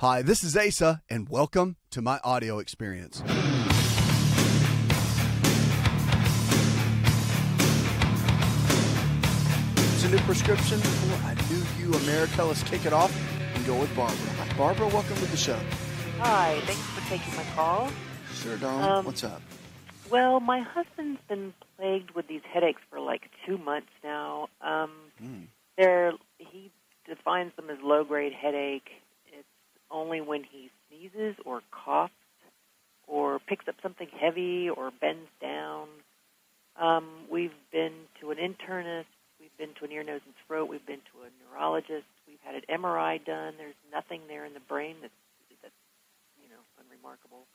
Hi, this is Asa, and welcome to my audio experience. It's a new prescription for a new you, America. Let's kick it off and go with Barbara. Hi, Barbara, welcome to the show. Hi, thanks for taking my call. Sure, darling. What's up? Well, my husband's been plagued with these headaches for like 2 months now. He defines them as low-grade headache. It's only when he sneezes or coughs or picks up something heavy or bends down. We've been to an internist. We've been to an ear, nose, and throat. We've been to a neurologist. We've had an MRI done. There's nothing there in the brain that's unremarkable.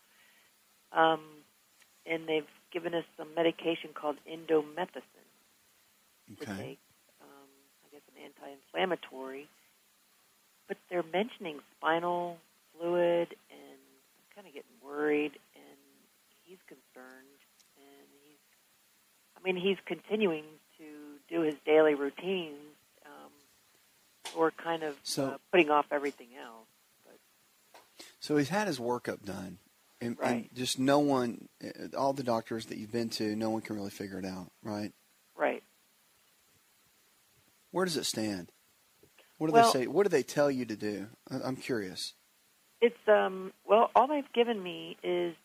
And they've given us some medication called indomethacin to take, I guess, an anti-inflammatory. But they're mentioning spinal fluid, and I'm kind of getting worried, and he's concerned. And he's continuing to do his daily routines, or kind of putting off everything else. So he's had his workup done, and just no one, all the doctors that you've been to, no one can really figure it out, right? Right. Where does it stand? What do they say? What do they tell you to do? I'm curious. It's all they've given me is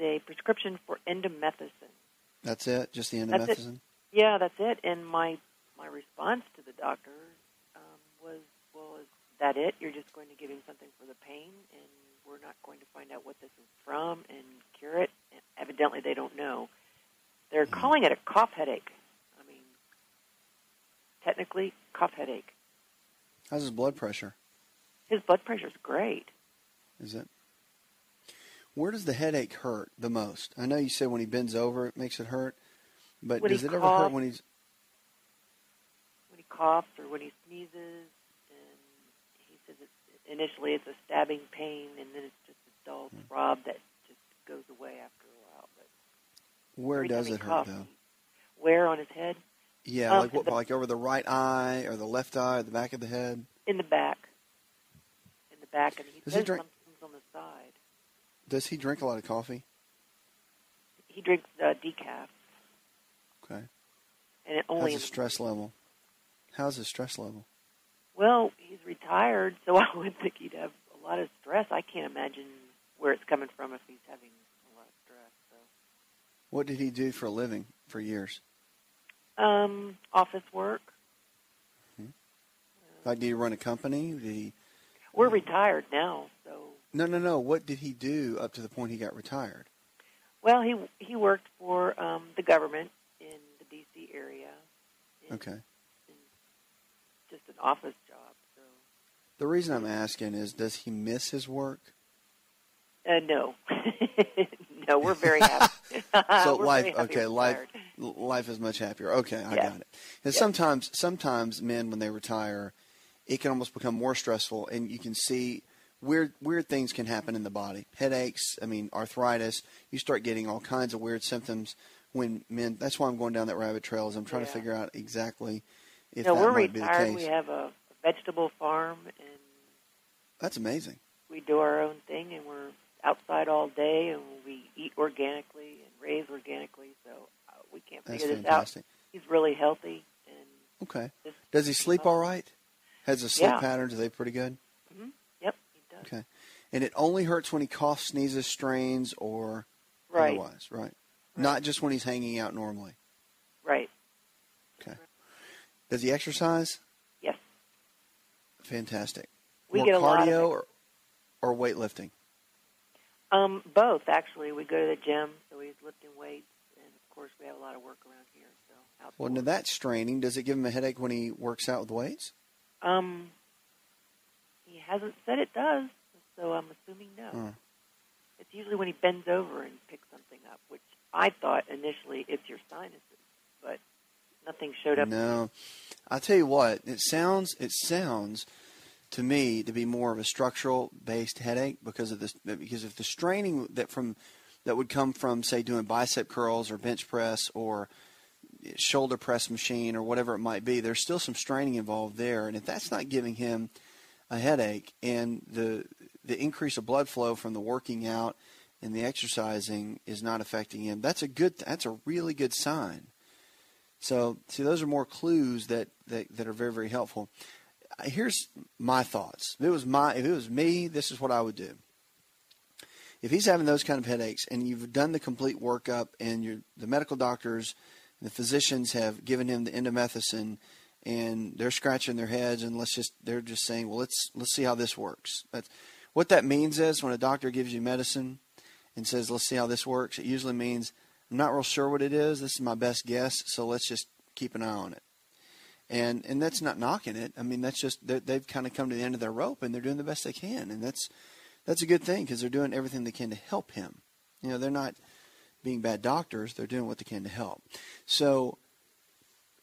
a prescription for indomethacin. That's it? Just the indomethacin? Yeah, that's it. And my response to the doctor was, well, is that it? You're just going to give him something for the pain, and we're not going to find out what this is from and cure it? And evidently they don't know. They're calling it a cough headache. Technically, cough headache. How's his blood pressure? His blood pressure's great. Is it? Where does the headache hurt the most? I know you said when he bends over it makes it hurt, but does it ever hurt when he's... When he coughs or when he sneezes, and he says initially it's a stabbing pain, and then it's just a dull throb that just goes away after a while. But where does it hurt, though? Where on his head? Yeah, like over the right eye or the left eye or the back of the head? In the back. In the back, and he says sometimes on the side. Does he drink a lot of coffee? He drinks decaf. Okay. And it only how's his stress level? How's his stress level? Well, he's retired, so I would think he'd have a lot of stress. I can't imagine where it's coming from if he's having a lot of stress. So. What did he do for a living for years? Office work. Like, did he run a company? We're retired now, so. No. What did he do up to the point he got retired? Well, he worked for the government in the D.C. area. In just an office job. So. The reason I'm asking is, does he miss his work? No. No, we're very happy. So life is much happier. Okay, I got it. And sometimes men, when they retire, it can almost become more stressful, and you can see weird things can happen in the body. Headaches, arthritis. You start getting all kinds of weird symptoms when men. That's why I'm going down that rabbit trail. Is I'm trying to figure out exactly if that might be the case. We're retired. We have a vegetable farm, and that's amazing. We do our own thing, and we're outside all day, and we eat organically and raise organically, so we can't figure this out. He's really healthy. And Does he sleep all right? Has his sleep patterns, are they pretty good? Mm-hmm. Yep, he does. Okay. And it only hurts when he coughs, sneezes, strains, or otherwise, right? Not just when he's hanging out normally? Right. Okay. Does he exercise? Yes. Fantastic. We More get a cardio lot of or weightlifting? Both, actually. We go to the gym, so he's lifting weights, and of course we have a lot of work around here. So well, now that's straining. Does it give him a headache when he works out with weights? He hasn't said it does, so I'm assuming no. It's usually when he bends over and picks something up, which I thought initially it's your sinuses, but nothing showed up. No, I'll tell you what. It sounds to me to be more of a structural based headache because of this. Because if the straining that would come from, say, doing bicep curls or bench press or shoulder press machine or whatever it might be, there's still some straining involved there. And if that's not giving him a headache and the increase of blood flow from the working out and the exercising is not affecting him, that's a really good sign. So, see, those are more clues that are very, very helpful. Here's my thoughts. If it was me, this is what I would do. If he's having those kind of headaches and you've done the complete workup and the medical doctors and the physicians have given him the endomethacin and they're scratching their heads and they're just saying, well, let's see how this works. What that means is when a doctor gives you medicine and says, let's see how this works, it usually means, I'm not real sure what it is. This is my best guess, so let's just keep an eye on it. And that's not knocking it. I mean, that's just they've kind of come to the end of their rope and they're doing the best they can, and that's a good thing because they're doing everything they can to help him. You know, they're not being bad doctors. They're doing what they can to help. So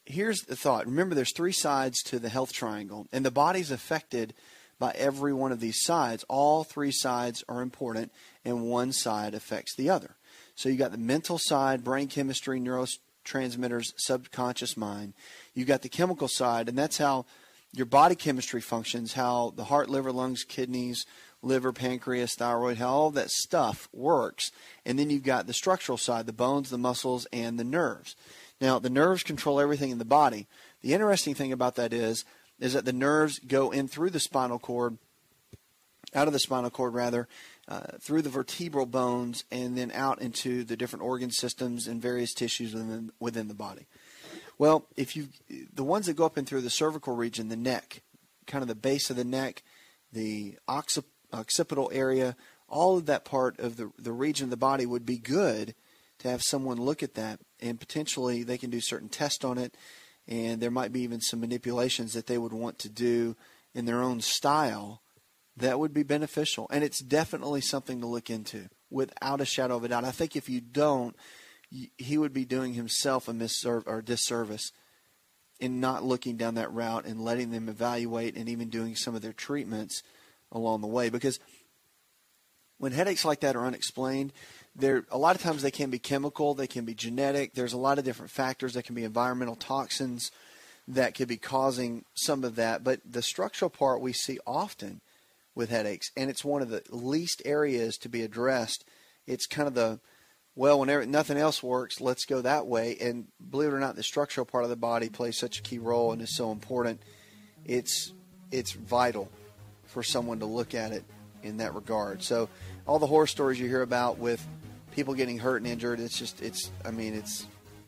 here's the thought. Remember, there's 3 sides to the health triangle, and the body's affected by every one of these sides. All 3 sides are important, and one side affects the other. So you got the mental side, brain chemistry, neurotransmitters, subconscious mind. You got the chemical side, and that's how your body chemistry functions, how the heart, liver, lungs, kidneys, liver, pancreas, thyroid, how all that stuff works. And then you've got the structural side, the bones, the muscles, and the nerves. Now, the nerves control everything in the body. The interesting thing about that is that the nerves go in through the spinal cord, out of the spinal cord rather, through the vertebral bones, and then out into the different organ systems and various tissues within the body. Well, the ones that go up in through the cervical region, the neck, kind of the base of the neck, the occipital area, all of that part of the region of the body would be good to have someone look at that, and potentially they can do certain tests on it, and there might be even some manipulations that they would want to do in their own style that would be beneficial. And it's definitely something to look into without a shadow of a doubt. I think if you don't, he would be doing himself a disservice in not looking down that route and letting them evaluate and even doing some of their treatments along the way. Because when headaches like that are unexplained, a lot of times they can be chemical, they can be genetic. There's a lot of different factors. That can be environmental toxins that could be causing some of that. But the structural part we see often with headaches, and it's one of the least areas to be addressed. It's kind of whenever nothing else works, let's go that way. And believe it or not, the structural part of the body plays such a key role and is so important. It's vital for someone to look at it in that regard. So all the horror stories you hear about with people getting hurt and injured, you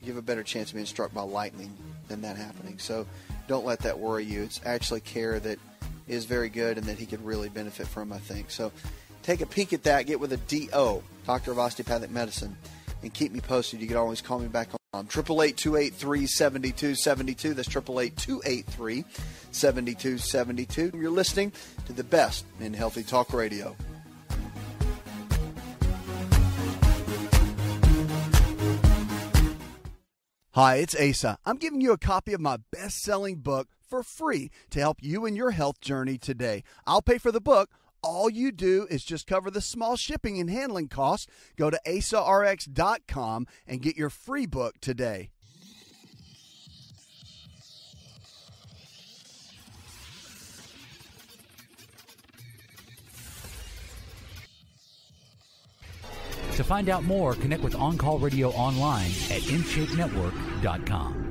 have a better chance of being struck by lightning than that happening. So don't let that worry you. It's actually care that is very good and that he could really benefit from, I think. So take a peek at that. Get with a DO, Doctor of Osteopathic Medicine, and keep me posted. You can always call me back on 888-283-7272. That's 888-283-7272. You're listening to the best in healthy talk radio. Hi, it's Asa. I'm giving you a copy of my best-selling book for free to help you in your health journey today. I'll pay for the book. All you do is just cover the small shipping and handling costs. Go to asarx.com and get your free book today. To find out more, connect with On Call Radio online at InShapeNetwork.com.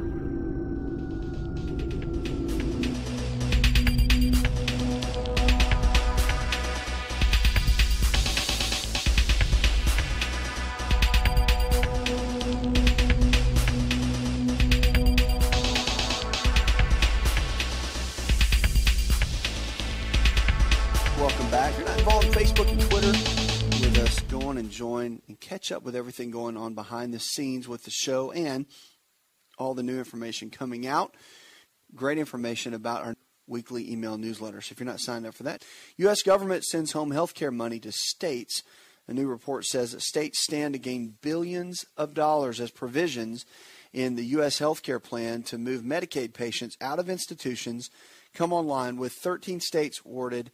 Welcome back. If you're not involved in Facebook and Twitter with us, go on and join and catch up with everything going on behind the scenes with the show and all the new information coming out. Great information about our weekly email newsletter. So if you're not signed up for that, U.S. government sends home health care money to states. A new report says that states stand to gain billions of dollars as provisions in the U.S. health care plan to move Medicaid patients out of institutions come online, with 13 states awarded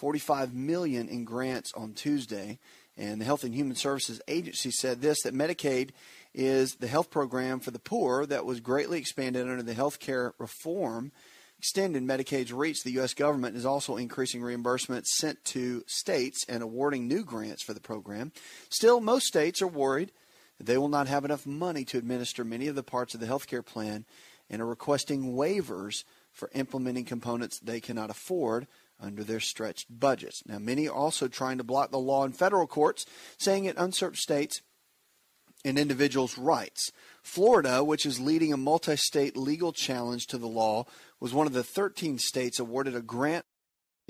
$45 million in grants on Tuesday. And the Health and Human Services Agency said this, that Medicaid is the health program for the poor that was greatly expanded under the health care reform extending Medicaid's reach, the U.S. government is also increasing reimbursements sent to states and awarding new grants for the program. Still, most states are worried that they will not have enough money to administer many of the parts of the health care plan and are requesting waivers for implementing components they cannot afford under their stretched budgets. Now, many are also trying to block the law in federal courts, saying it usurps states and individuals' rights. Florida, which is leading a multi-state legal challenge to the law, was one of the 13 states awarded a grant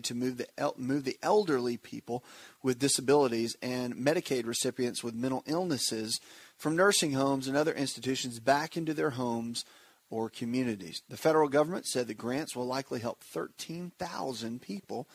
to move the elderly people with disabilities and Medicaid recipients with mental illnesses from nursing homes and other institutions back into their homes or communities. The federal government said the grants will likely help 13,000 people.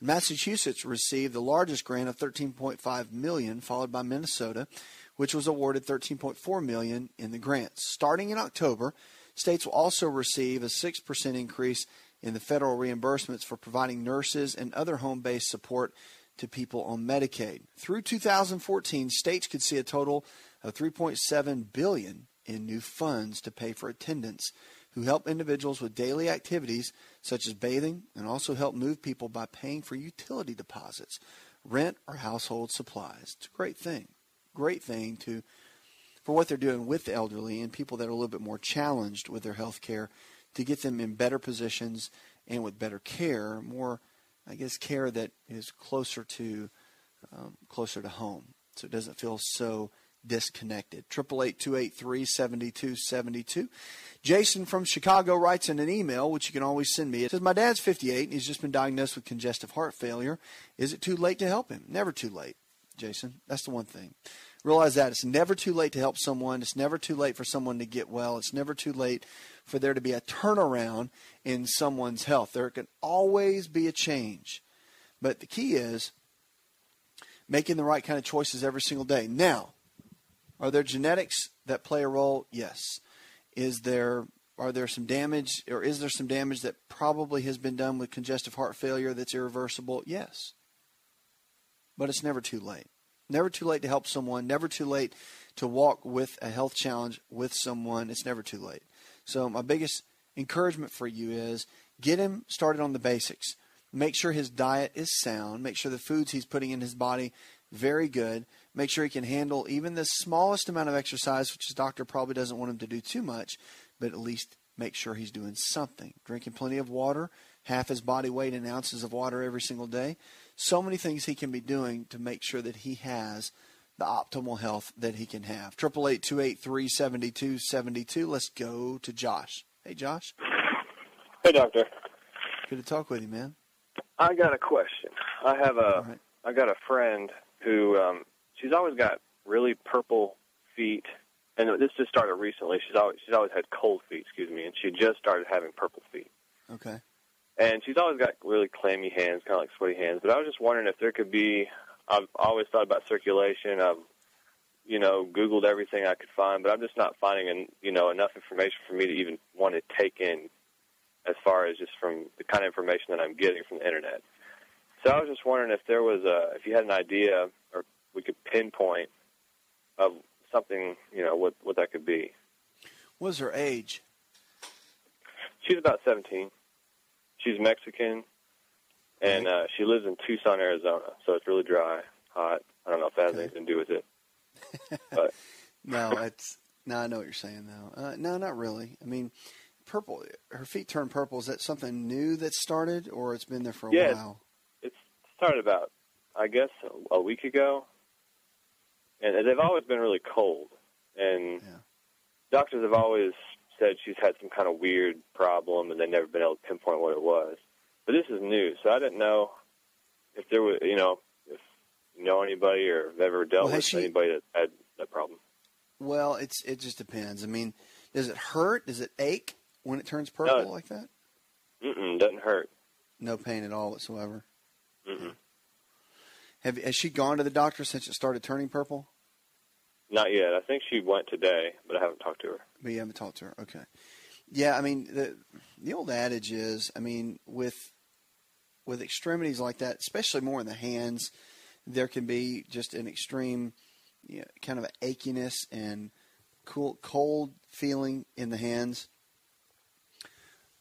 Massachusetts received the largest grant of $13.5 million, followed by Minnesota, which was awarded $13.4 million in the grants. Starting in October, states will also receive a 6% increase in the federal reimbursements for providing nurses and other home-based support to people on Medicaid. Through 2014, states could see a total of $3.7 billion in new funds to pay for attendants who help individuals with daily activities such as bathing and also help move people by paying for utility deposits, rent, or household supplies. It's a great thing. Great thing for what they're doing with the elderly and people that are a little bit more challenged with their health care to get them in better positions and with better care, more, I guess, care that is closer to home, so it doesn't feel so disconnected. 888-283-7272. Jason from Chicago writes in an email, which you can always send me. It says, my dad's 58 and he's just been diagnosed with congestive heart failure. Is it too late to help him? Never too late, Jason. That's the one thing. Realize that. It's never too late to help someone. It's never too late for someone to get well. It's never too late for there to be a turnaround in someone's health. There can always be a change. But the key is making the right kind of choices every single day. Now, are there genetics that play a role? Yes. Are there some damage, or is there some damage that probably has been done with congestive heart failure that's irreversible? Yes. But it's never too late. Never too late to help someone. Never too late to walk with a health challenge with someone. It's never too late. So my biggest encouragement for you is get him started on the basics. Make sure his diet is sound. Make sure the foods he's putting in his body very good. Make sure he can handle even the smallest amount of exercise, which his doctor probably doesn't want him to do too much, but at least make sure he's doing something. Drinking plenty of water, half his body weight in ounces of water every single day. So many things he can be doing to make sure that he has the optimal health that he can have. 888-283-7272. Let's go to Josh. Hey, Josh. Hey, doctor. Good to talk with you, man. I got a question. I got a friend who she's always got really purple feet, and this just started recently. She's always had cold feet, and she just started having purple feet. Okay. And she's always got really clammy hands, kind of like sweaty hands. But I was just wondering if there could be. I've always thought about circulation. I've Googled everything I could find, but I'm just not finding enough information for me to even want to take in, as far as just from the kind of information that I'm getting from the internet. So I was just wondering if there was if you had an idea, or we could pinpoint of something, what that could be. What's her age? She's about 17. She's Mexican, and she lives in Tucson, Arizona, so it's really dry, hot. I don't know if that has anything to do with it. But. No, I know what you're saying, though. No, not really. I mean, purple. Her feet turn purple. Is that something new that started, or it's been there for a while? It started about, I guess, a week ago, and they've always been really cold. And doctors have always said she's had some kind of weird problem, and they've never been able to pinpoint what it was. But this is new, so I didn't know if there was, if you know anybody or have ever dealt with anybody that had that problem. Well, it just depends. I mean, does it hurt? Does it ache when it turns purple like that? Doesn't hurt. No pain at all whatsoever. Mm-mm. Has she gone to the doctor since it started turning purple? Not yet. I think she went today, but I haven't talked to her. But you haven't talked to her. Okay. Yeah, I mean, the old adage is, I mean, with extremities like that, especially more in the hands, there can be just an extreme, kind of an achiness and cold feeling in the hands.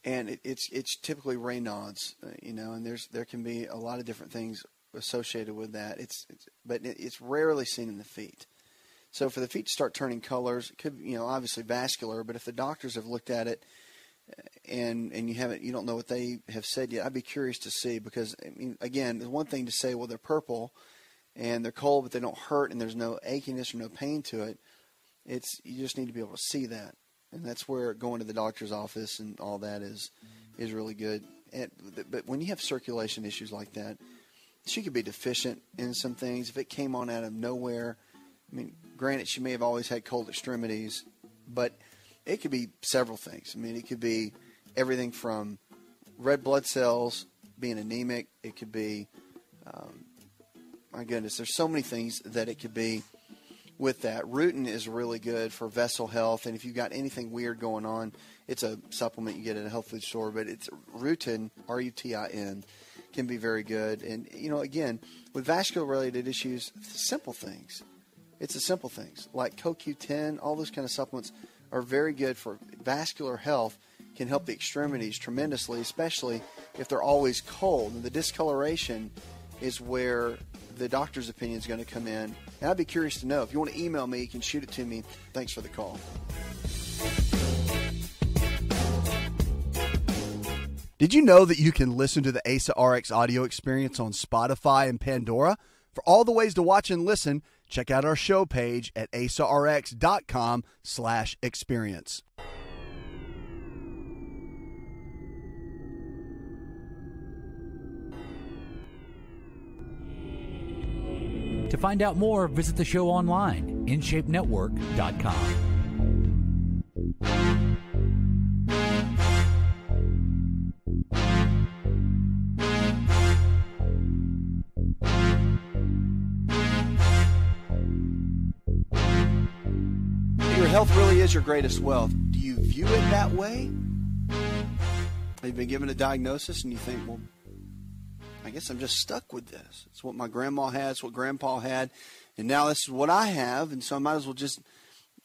and it's typically Raynaud's, and there can be a lot of different things associated with that. But it's rarely seen in the feet. So for the feet to start turning colors, it could, obviously vascular, but if the doctors have looked at it and you don't know what they have said yet, I'd be curious to see, because again, there's one thing to say, well, they're purple and they're cold, but they don't hurt and there's no achiness or no pain to it. You just need to be able to see that. And that's where going to the doctor's office and all that is really good. But when you have circulation issues like that, she could be deficient in some things. If it came on out of nowhere, granted, she may have always had cold extremities, but it could be several things. It could be everything from red blood cells being anemic. It could be, my goodness, there's so many things that it could be. With that, rutin is really good for vessel health, and if you've got anything weird going on, it's a supplement you get at a health food store, but it's rutin, R-U-T-I-N, can be very good. And, again, with vascular-related issues, simple things. It's the simple things, like CoQ10, all those kind of supplements are very good for vascular health, can help the extremities tremendously, especially if they're always cold. And the discoloration is where the doctor's opinion is going to come in. And I'd be curious to know. If you want to email me, you can shoot it to me. Thanks for the call. Did you know that you can listen to the Asa Rx audio experience on Spotify and Pandora? For all the ways to watch and listen, check out our show page at asarx.com/experience. To find out more, visit the show online, InShapeNetwork.com. Your health really is your greatest wealth. Do you view it that way? Have you been given a diagnosis and you think, well, I guess I'm just stuck with this. It's what my grandma had, it's what grandpa had, and now this is what I have, and so I might as well just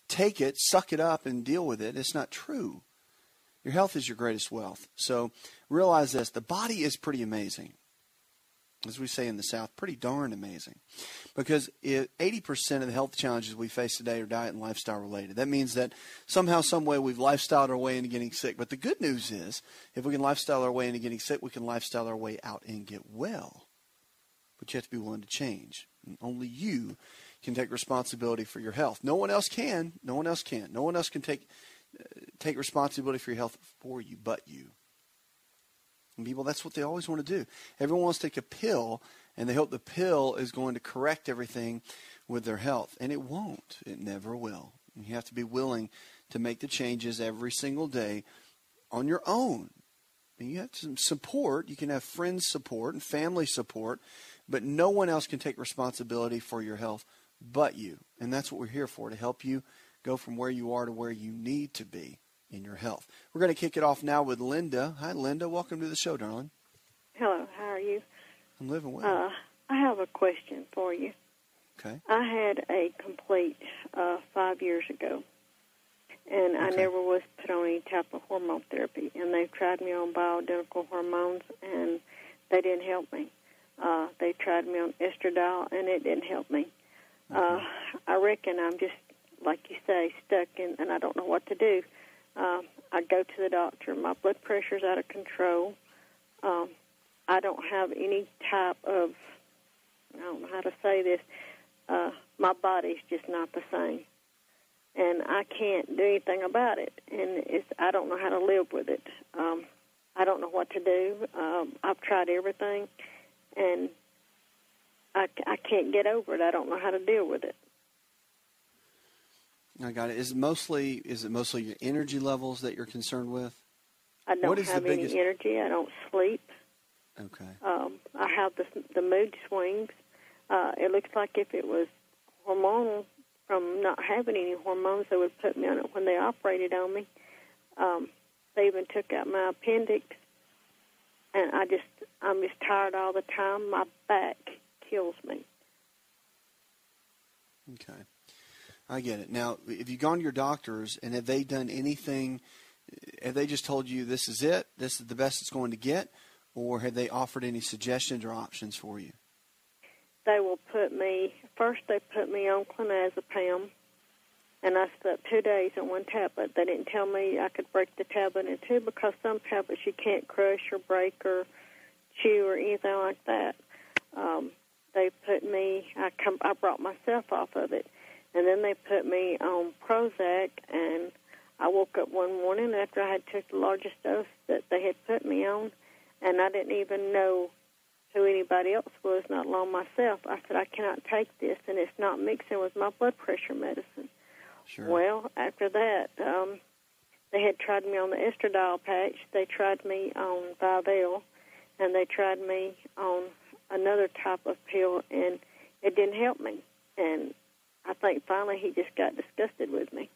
take it, suck it up, and deal with it. It's not true. Your health is your greatest wealth. So realize this. The body is pretty amazing. As we say in the South, pretty darn amazing. Because 80% of the health challenges we face today are diet and lifestyle related. That means that somehow, some way, we've lifestyled our way into getting sick. But the good news is, if we can lifestyle our way into getting sick, we can lifestyle our way out and get well. But you have to be willing to change. And only you can take responsibility for your health. No one else can. No one else can. No one else can take responsibility for your health for you but you. And people, that's what they always want to do. Everyone wants to take a pill, and they hope the pill is going to correct everything with their health. And it won't. It never will. You have to be willing to make the changes every single day on your own. And you have some support. You can have friends' support and family support, but no one else can take responsibility for your health but you. And that's what we're here for, to help you go from where you are to where you need to be in your health. We're going to kick it off now with Linda. Hi, Linda. Welcome to the show, darling. Hello. How are you? I'm living well. I have a question for you. Okay. I had a complete 5 years ago, and I never was put on any type of hormone therapy, and they tried me on bioidentical hormones, and they didn't help me. They tried me on estradiol, and it didn't help me. I reckon I'm just, like you say, stuck in, and I don't know what to do. I go to the doctor. My blood pressure's out of control. I don't have any type of, I don't know how to say this, my body's just not the same. And I can't do anything about it. And I don't know how to live with it. I don't know what to do. I've tried everything, and I can't get over it. I don't know how to deal with it. I got it. Is it mostly your energy levels that you're concerned with? I don't have any energy. I don't sleep. Okay. I have the mood swings. It looks like if it was hormonal from not having any hormones, they would put me on it when they operated on me. They even took out my appendix, and I'm just tired all the time. My back kills me. Okay. I get it. Now, have you gone to your doctors, and have they done anything have they just told you this is it, this is the best it's going to get, or have they offered any suggestions or options for you? They will first they put me on clonazepam, and I slept 2 days on one tablet. They didn't tell me I could break the tablet in two, because some tablets you can't crush or break or chew or anything like that. They put me, I brought myself off of it, and then they put me on Prozac, and I woke up one morning after I had took the largest dose that they had put me on, and I didn't even know who anybody else was, not alone myself. I said, I cannot take this, and it's not mixing with my blood pressure medicine. Sure. Well, after that, they had tried me on the estradiol patch. They tried me on Vivel, and they tried me on another type of pill, and it didn't help me. And I think finally he just got disgusted with me.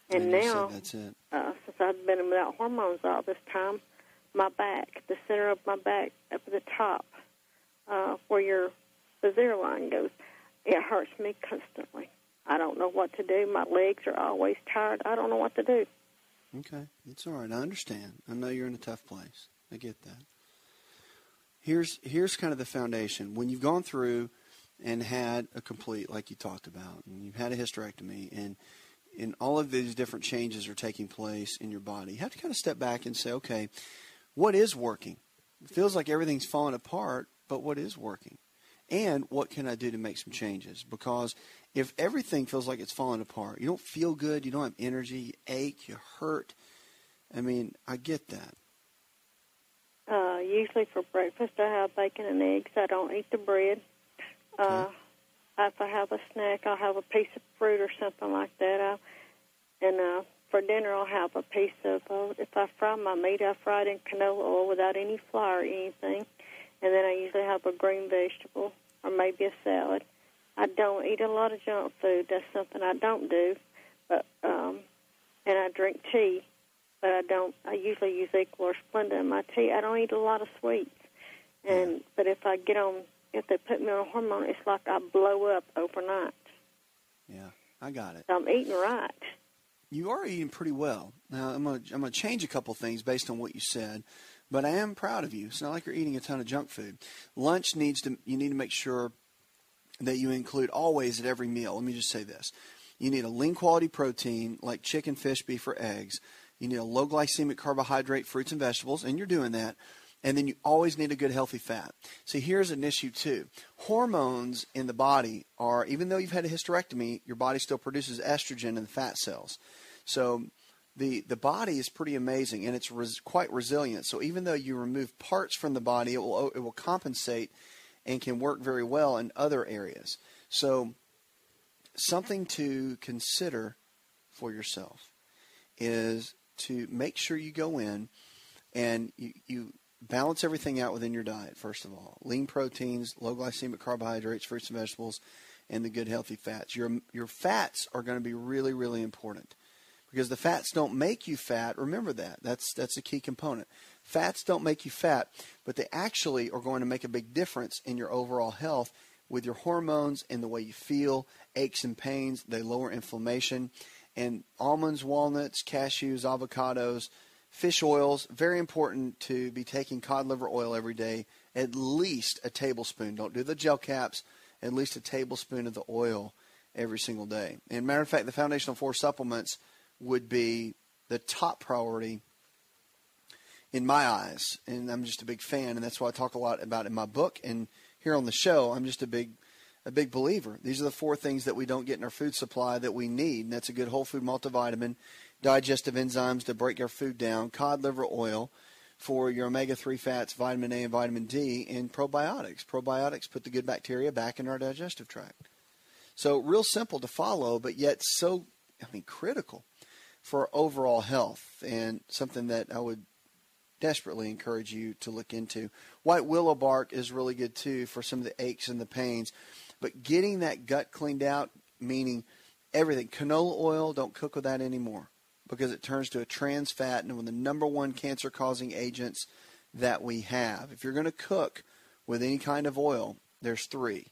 And now, that's it. Since I've been without hormones all this time, my back, the center of my back up at the top, where your zero line goes, it hurts me constantly. I don't know what to do. My legs are always tired. I don't know what to do. Okay. It's all right. I understand. I know you're in a tough place. I get that. Here's kind of the foundation. When you've gone through and had a complete, like you talked about, and you've had a hysterectomy, and all of these different changes are taking place in your body, you have to kind of step back and say, okay, what is working? It feels like everything's falling apart, but what is working? And what can I do to make some changes? Because if everything feels like it's falling apart, you don't feel good, you don't have energy, you ache, you hurt. I mean, I get that. Usually for breakfast I have bacon and eggs. I don't eat the bread. Okay. If I have a snack, I'll have a piece of fruit or something like that. And for dinner, I'll have a piece of, if I fry my meat, I fry it in canola oil without any flour or anything. And then I usually have a green vegetable or maybe a salad. I don't eat a lot of junk food. That's something I don't do. But and I drink tea, but I usually use Equal or Splenda in my tea. I don't eat a lot of sweets. But if they put me on a hormone, it's like I blow up overnight. Yeah, I got it. So I'm eating right. You are eating pretty well. Now, I'm gonna change a couple things based on what you said, but I am proud of you. It's not like you're eating a ton of junk food. Lunch you need to make sure that you include always at every meal. Let me just say this. You need a lean quality protein like chicken, fish, beef, or eggs. You need a low glycemic carbohydrate, fruits and vegetables, and you're doing that. And then you always need a good healthy fat. See, here's an issue too. Hormones in the body are, even though you've had a hysterectomy, your body still produces estrogen in the fat cells. So the body is pretty amazing, and it's quite resilient. So even though you remove parts from the body, it will compensate and can work very well in other areas. So something to consider for yourself is to make sure you go in and you balance everything out within your diet, first of all. Lean proteins, low glycemic carbohydrates, fruits and vegetables, and the good healthy fats. Your fats are going to be really, really important because the fats don't make you fat. Remember that. That's a key component. Fats don't make you fat, but they actually are going to make a big difference in your overall health with your hormones and the way you feel, aches and pains. They lower inflammation. And almonds, walnuts, cashews, avocados, fish oils, very important to be taking cod liver oil every day, at least a tablespoon. Don't do the gel caps, at least a tablespoon of the oil every single day. And matter of fact, the Foundational 4 supplements would be the top priority in my eyes. And I'm just a big fan, and that's why I talk a lot about in my book. And here on the show, I'm just a big believer. These are the 4 things that we don't get in our food supply that we need, and that's a good whole food multivitamin, digestive enzymes to break our food down, cod liver oil for your omega-3 fats, vitamin A and vitamin D, and probiotics. Probiotics put the good bacteria back in our digestive tract. So real simple to follow, but yet so, critical for overall health, and something that I would desperately encourage you to look into. White willow bark is really good too for some of the aches and the pains. But getting that gut cleaned out, meaning everything. Canola oil, don't cook with that anymore because it turns to a trans fat and one of the number 1 cancer-causing agents that we have. If you're going to cook with any kind of oil, there's 3.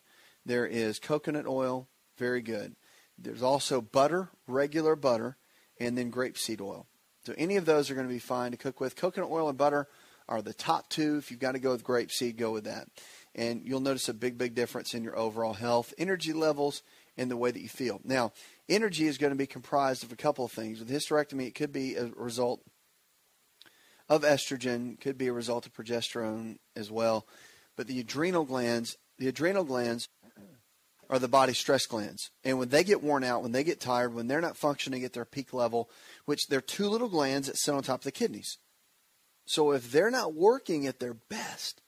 There is coconut oil, very good. There's also butter, regular butter, and then grapeseed oil. So any of those are going to be fine to cook with. Coconut oil and butter are the top two. If you've got to go with grapeseed, go with that. And you'll notice a big, big difference in your overall health, energy levels, and the way that you feel. Now, energy is going to be comprised of a couple of things. With hysterectomy, it could be a result of estrogen, could be a result of progesterone as well. But the adrenal glands are the body's stress glands. And when they get worn out, when they get tired, when they're not functioning at their peak level, which they're two little glands that sit on top of the kidneys. So if they're not working at their best,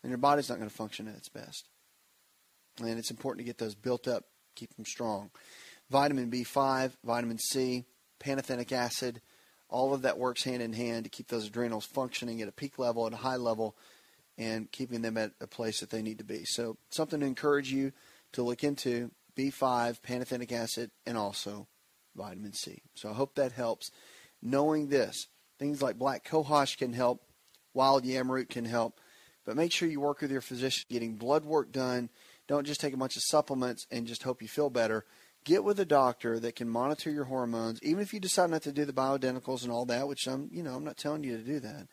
then your body's not going to function at its best. And it's important to get those built up, keep them strong. Vitamin B5, vitamin C, pantothenic acid, all of that works hand in hand to keep those adrenals functioning at a peak level, at a high level, and keeping them at a place that they need to be. So something to encourage you to look into, B5, pantothenic acid, and also vitamin C. So I hope that helps. Knowing this, things like black cohosh can help, wild yam root can help, but make sure you work with your physician, getting blood work done. Don't just take a bunch of supplements and just hope you feel better. Get with a doctor that can monitor your hormones, even if you decide not to do the bioidenticals and all that, which I'm not telling you to do that.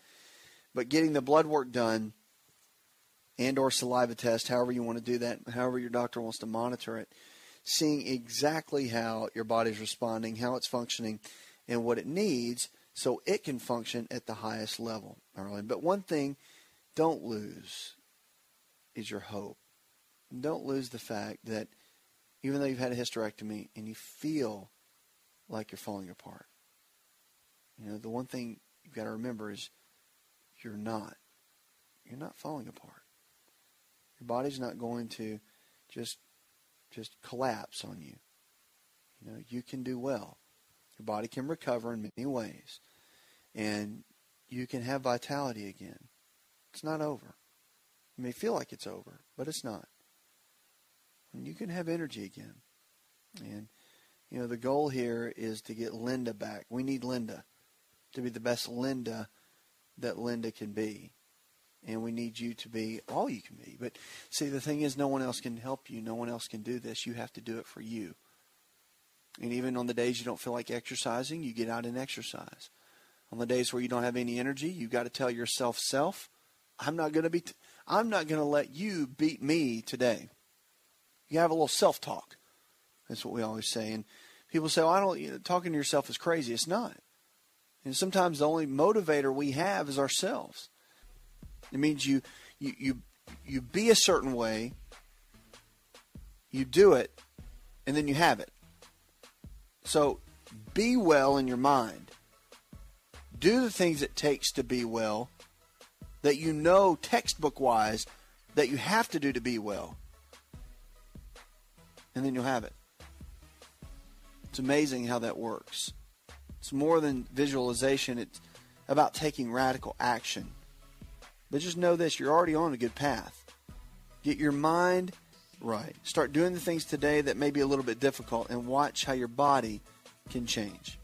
But getting the blood work done and or saliva test, however you want to do that, however your doctor wants to monitor it, seeing exactly how your body's responding, how it's functioning, and what it needs so it can function at the highest level. But one thing, don't lose is your hope. Don't lose the fact that even though you've had a hysterectomy and you feel like you're falling apart, the one thing you've got to remember is you're not. You're not falling apart. Your body's not going to just collapse on you. You can do well. Your body can recover in many ways. And you can have vitality again. It's not over. You may feel like it's over, but it's not. And you can have energy again. And, the goal here is to get Linda back. We need Linda to be the best Linda that Linda can be. And we need you to be all you can be. But see, the thing is, no one else can help you. No one else can do this. You have to do it for you. And even on the days you don't feel like exercising, you get out and exercise. On the days where you don't have any energy, you've got to tell yourself, I'm not going to let you beat me today. You have a little self-talk. That's what we always say. And people say, talking to yourself is crazy. It's not. And sometimes the only motivator we have is ourselves. It means you be a certain way, you do it, and then you have it. So be well in your mind. Do the things it takes to be well, that textbook-wise that you have to do to be well. And then you'll have it. It's amazing how that works. It's more than visualization. It's about taking radical action. But just know this, you're already on a good path. Get your mind right. Start doing the things today that may be a little bit difficult and watch how your body can change.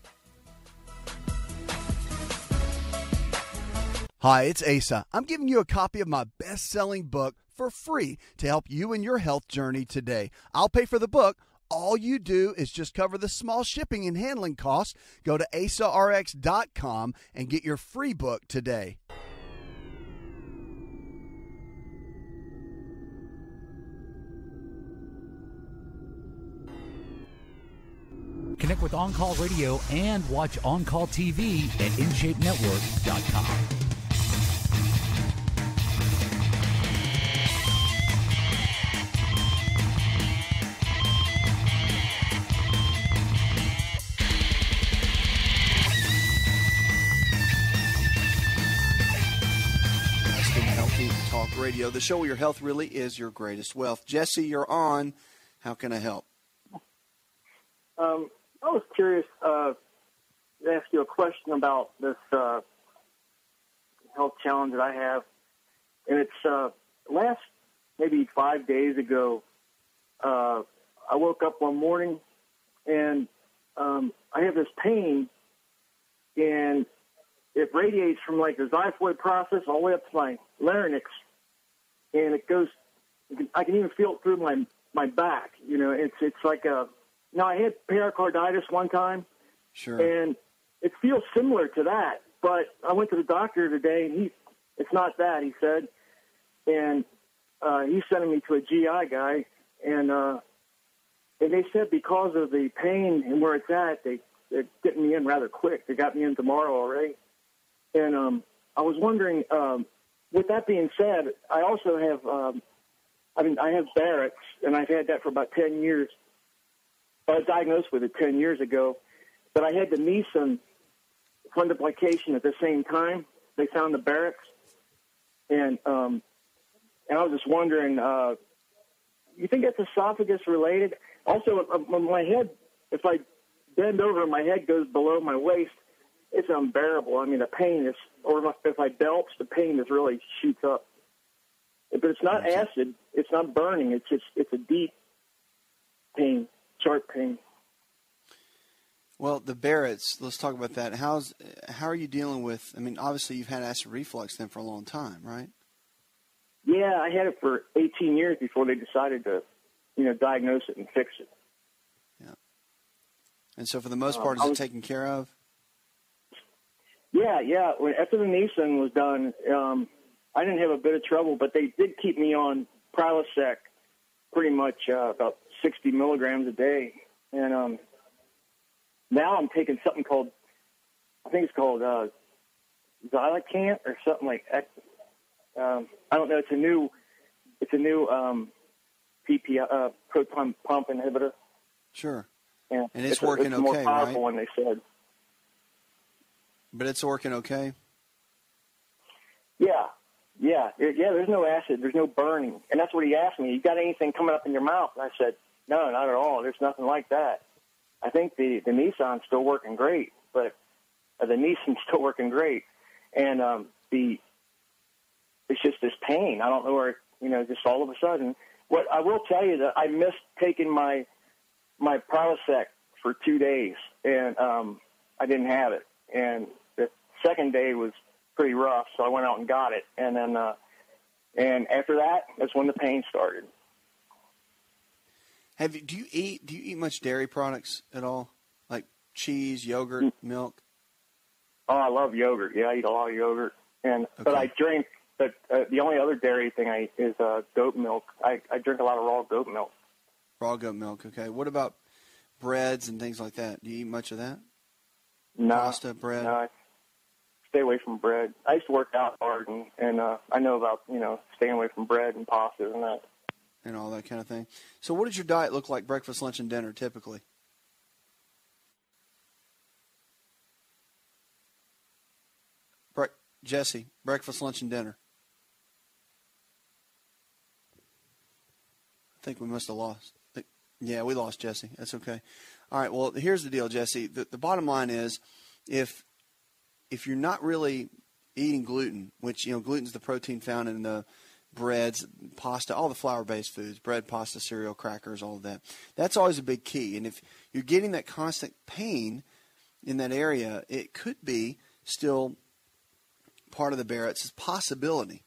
Hi, it's Asa. I'm giving you a copy of my best-selling book for free to help you in your health journey today. I'll pay for the book. All you do is just cover the small shipping and handling costs. Go to asarx.com and get your free book today. Connect with On Call Radio and watch On Call TV at InShapeNetwork.com. Talk Radio, the show where your health really is your greatest wealth. Jesse, you're on. How can I help? I was curious to ask you a question about this health challenge that I have. And it's last maybe 5 days ago, I woke up one morning and I have this pain, and it radiates from like the xiphoid process all the way up to my larynx. And it goes, I can even feel it through my back. It's like now I had pericarditis one time, Sure. And it feels similar to that. But I went to the doctor today, and it's not that, he said. And he's sending me to a GI guy. And they said because of the pain and where it's at, they're getting me in rather quick. They got me in tomorrow already. And I was wondering, with that being said, I also have, I have Barrett's, and I've had that for about 10 years. I was diagnosed with it 10 years ago, but I had the Nissen fundoplication at the same time. They found the Barrett's, and I was just wondering, you think that's esophagus related? Also, my head, if I bend over, my head goes below my waist. It's unbearable. I mean, the pain is, or if I belch, the pain is really shoots up. But it's not acid. It's not burning. It's a deep pain, sharp pain. Well, the Barrett's, let's talk about that. How are you dealing with, I mean, obviously you've had acid reflux then for a long time, right? Yeah, I had it for 18 years before they decided to, diagnose it and fix it. Yeah. And so for the most part, is it taken care of? Yeah. After the Nissen was done, I didn't have a bit of trouble, but they did keep me on Prilosec pretty much about 60 milligrams a day. And now I'm taking something called, I think it's called Xylacant or something like that. I don't know. It's a new PPI, proton pump inhibitor. Sure. And it's working it's more okay, powerful right? than they said. But it's working okay? Yeah. There's no acid. There's no burning. And that's what he asked me. You got anything coming up in your mouth? And I said, no, not at all. There's nothing like that. I think the Nissan's still working great, but the Nissan's still working great. And it's just this pain. I don't know where, just all of a sudden. What I will tell you that I missed taking my Prilosec for 2 days, and I didn't have it. And the second day was pretty rough, so I went out and got it. And then, and after that, that's when the pain started. Do you eat much dairy products at all, like cheese, yogurt, milk? Oh, I love yogurt. Yeah, I eat a lot of yogurt, but I drink. But the only other dairy thing I eat is goat milk. I drink a lot of raw goat milk. Raw goat milk. Okay. What about breads and things like that? Do you eat much of that? No. Pasta, bread. No, I stay away from bread. I used to work out hard, and I know about staying away from bread and pasta and that. And all that kind of thing. So what does your diet look like breakfast, lunch, and dinner typically? Jesse, breakfast, lunch, and dinner. I think we must have lost. Yeah, we lost Jesse. That's okay. All right, well, here's the deal, Jesse. The bottom line is if you're not really eating gluten, which, gluten's the protein found in the breads, pasta, all the flour-based foods, bread, pasta, cereal, crackers, all of that. That's always a big key. And if you're getting that constant pain in that area, it could be still part of the Barrett's possibility.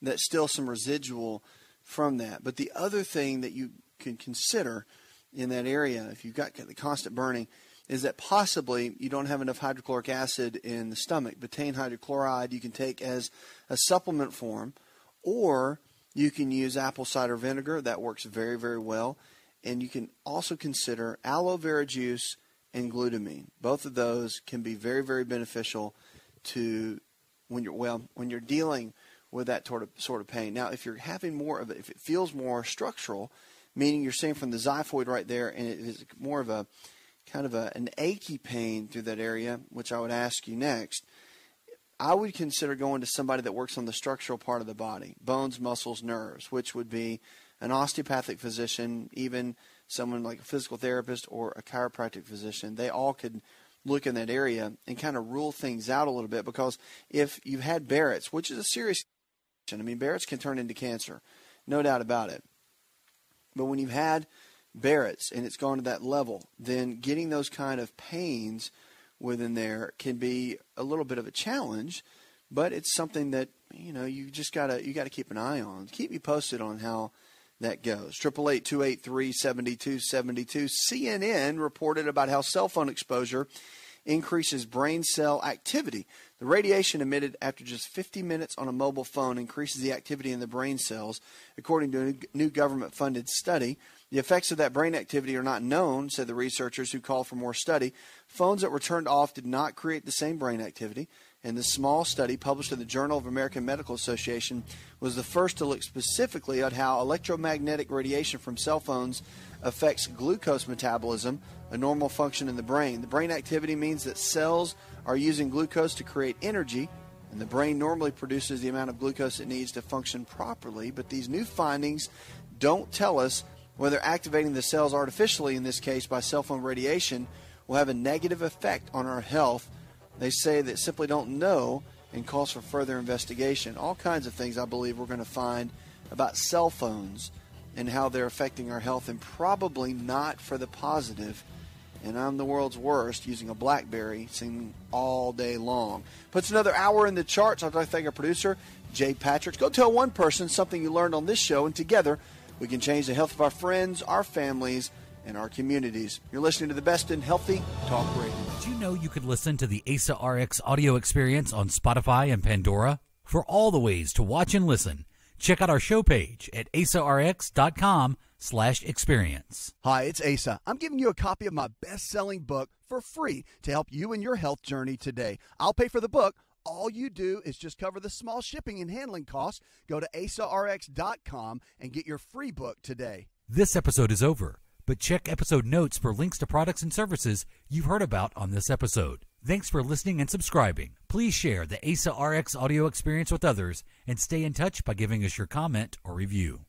That's still some residual from that. But the other thing that you can consider in that area, if you've got the constant burning, is that possibly you don't have enough hydrochloric acid in the stomach. Betaine hydrochloride you can take as a supplement form, or you can use apple cider vinegar. That works very, very well. And you can also consider aloe vera juice and glutamine. Both of those can be very, very beneficial to when you're dealing with that sort of pain. Now, if you're having more of it, if it feels more structural, meaning you're saying from the xiphoid right there, and it is more of a kind of an achy pain through that area, which I would ask you next, I would consider going to somebody that works on the structural part of the body, bones, muscles, nerves, which would be an osteopathic physician, even someone like a physical therapist or a chiropractic physician. They all could look in that area and kind of rule things out a little bit, because if you've had Barrett's, which is a serious condition, I mean, Barrett's can turn into cancer, no doubt about it. But when you've had Barrett's and it's gone to that level, then getting those kind of pains within there can be a little bit of a challenge, but it's something that, you just gotta keep an eye on. Keep me posted on how that goes. 888-283-7272. CNN reported about how cell phone exposure increases brain cell activity. The radiation emitted after just 50 minutes on a mobile phone increases the activity in the brain cells, according to a new government-funded study. The effects of that brain activity are not known, said the researchers who called for more study. Phones that were turned off did not create the same brain activity, and the small study published in the Journal of American Medical Association was the first to look specifically at how electromagnetic radiation from cell phones affects glucose metabolism, a normal function in the brain. The brain activity means that cells are using glucose to create energy, and the brain normally produces the amount of glucose it needs to function properly. But these new findings don't tell us whether activating the cells artificially, in this case by cell phone radiation, will have a negative effect on our health. They say that simply don't know and calls for further investigation. All kinds of things I believe we're going to find about cell phones and how they're affecting our health, and probably not for the positive. And I'm the world's worst using a BlackBerry singing all day long. Puts another hour in the charts. I'd like to thank our producer, Jay Patrick. Go tell one person something you learned on this show, and together we can change the health of our friends, our families, and our communities. You're listening to the best in healthy talk radio. Did you know you could listen to the Asa Rx audio experience on Spotify and Pandora? For all the ways to watch and listen, check out our show page at asarx.com/experience. Hi, it's Asa. I'm giving you a copy of my best-selling book for free to help you in your health journey today. I'll pay for the book. All you do is just cover the small shipping and handling costs. Go to asarx.com and get your free book today. This episode is over, but check episode notes for links to products and services you've heard about on this episode. Thanks for listening and subscribing. Please share the Asa Rx audio experience with others and stay in touch by giving us your comment or review.